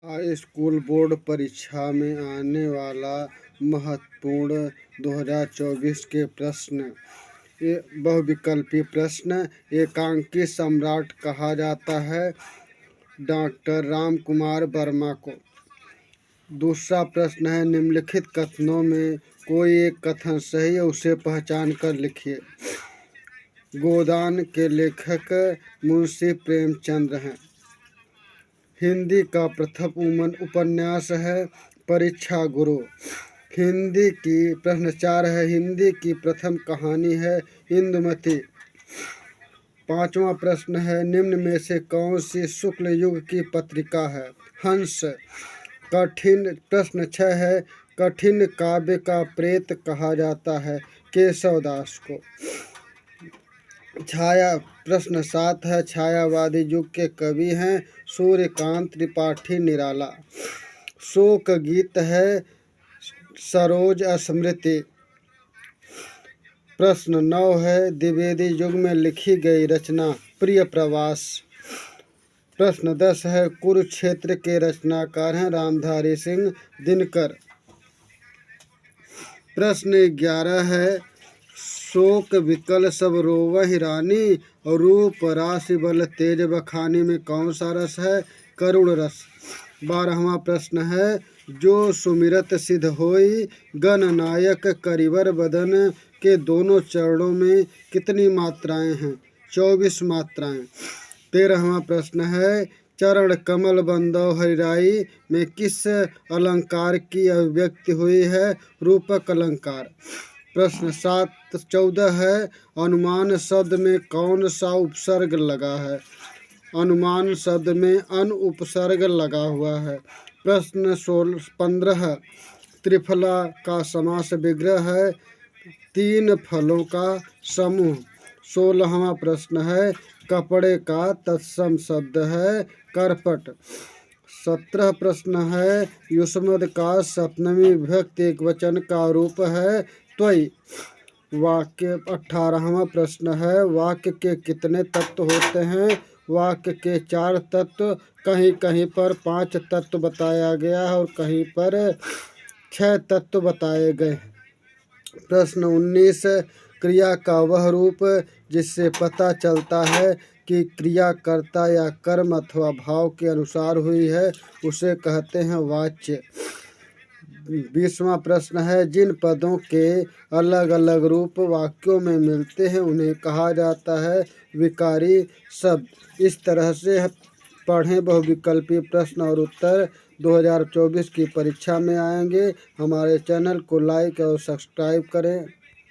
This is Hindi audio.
स्कूल बोर्ड परीक्षा में आने वाला महत्वपूर्ण 2024 के प्रश्न। बहुविकल्पी प्रश्न। एकांकी सम्राट कहा जाता है डॉक्टर राम कुमार वर्मा को। दूसरा प्रश्न है, निम्नलिखित कथनों में कोई एक कथन सही है, उसे पहचान कर लिखिए। गोदान के लेखक मुंशी प्रेमचंद हैं। हिंदी का प्रथम उपन्यास है परीक्षा गुरु। हिंदी की प्रश्न 4 है, हिंदी की प्रथम कहानी है इंदुमती। 5वां प्रश्न है, निम्न में से कौन सी शुक्ल युग की पत्रिका है? हंस। प्रश्न 6 है, कठिन काव्य का प्रेत कहा जाता है केशवदास को। प्रश्न 7 है, छायावादी युग के कवि हैं सूर्यकांत त्रिपाठी निराला। शोक गीत है सरोज स्मृति। प्रश्न 9 है, द्विवेदी युग में लिखी गई रचना प्रिय प्रवास। प्रश्न 10 है, कुरुक्षेत्र के रचनाकार हैं रामधारी सिंह दिनकर। प्रश्न 11 है, शोक विकल सब रोवहि रानी और रूप राशि बल तेज बखानी में कौन सा रस है? करुण रस। 12वां प्रश्न है, जो सुमिरत सिद्ध होई गणनायक करिवर बदन के दोनों चरणों में कितनी मात्राएं हैं? 24 मात्राएं। 13वां प्रश्न है, चरण कमल बंदौ हरिराई में किस अलंकार की अभिव्यक्ति हुई है? रूपक अलंकार। प्रश्न 14 है, अनुमान शब्द में कौन सा उपसर्ग लगा है? अनुमान शब्द में अन उपसर्ग लगा हुआ है। प्रश्न 15, त्रिफला का समास विग्रह है 3 फलों का समूह। 16वां प्रश्न है, कपड़े का तत्सम शब्द है करपट। 17 प्रश्न है, युष्मद् का सप्तमी विभक्ति एकवचन का रूप है त्वयि। 18वां प्रश्न है, वाक्य के कितने तत्व होते हैं? वाक्य के 4 तत्व, कहीं कहीं पर 5 तत्व बताया गया है और कहीं पर 6 तत्व बताए गए। प्रश्न 19, क्रिया का वह रूप जिससे पता चलता है कि क्रिया कर्ता या कर्म अथवा भाव के अनुसार हुई है उसे कहते हैं वाच्य। 20वां प्रश्न है, जिन पदों के अलग अलग रूप वाक्यों में मिलते हैं उन्हें कहा जाता है विकारी शब्द। इस तरह से पढ़ें। बहुविकल्पी प्रश्न और उत्तर 2024 की परीक्षा में आएंगे। हमारे चैनल को लाइक और सब्सक्राइब करें।